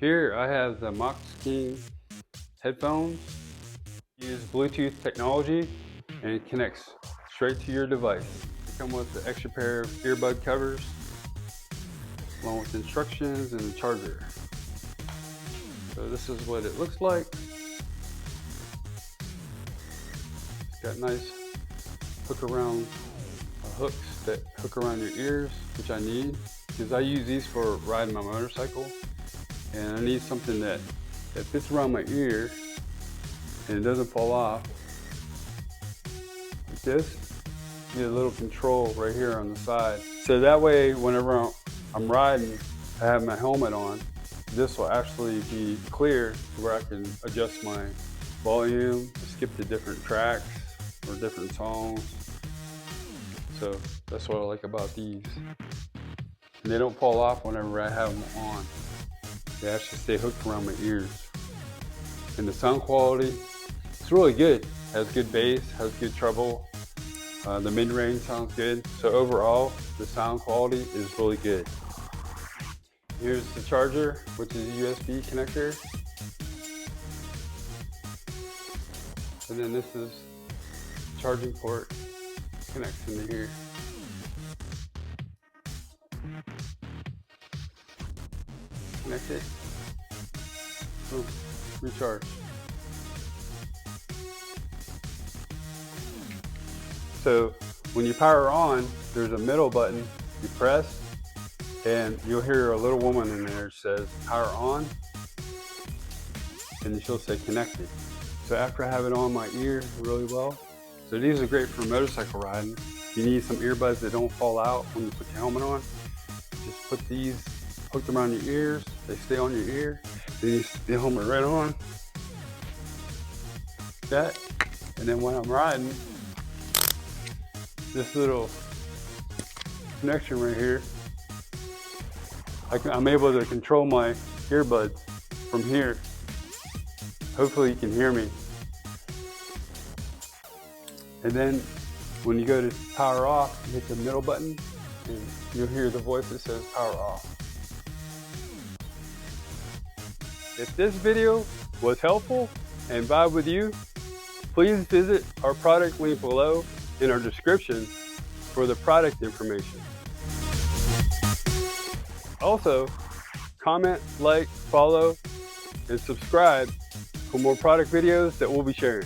Here I have the MOXKING headphones. Use Bluetooth technology and it connects straight to your device. They come with an extra pair of earbud covers along with instructions and a charger. So this is what it looks like. It's got nice hooks that hook around your ears, which I need because I use these for riding my motorcycle, and I need something that fits around my ear and it doesn't fall off. Like this, you get a little control right here on the side. So that way, whenever I'm riding, I have my helmet on. This will actually be clear to where I can adjust my volume, skip to different tracks or different songs. So that's what I like about these. And they don't fall off whenever I have them on. They actually stay hooked around my ears. And the sound quality, it's really good. Has good bass, has good treble. The mid-range sounds good. So overall, the sound quality is really good. Here's the charger, which is a USB connector. And then this is the charging port, connects into here. Connect it. Boom, recharge. So when you power on, there's a middle button you press, and you'll hear a little woman in there says power on, and then she'll say connected. So after I have it on my ear really well, so these are great for motorcycle riding. You need some earbuds that don't fall out when you put your helmet on. Just put these hooked around your ears, they stay on your ear, then you stick the helmet right on, that, and then when I'm riding, this little connection right here, I'm able to control my earbuds from here. Hopefully you can hear me. And then when you go to power off, you hit the middle button and you'll hear the voice that says power off. If this video was helpful and vibe with you, please visit our product link below in our description for the product information. Also, comment, like, follow, and subscribe for more product videos that we'll be sharing.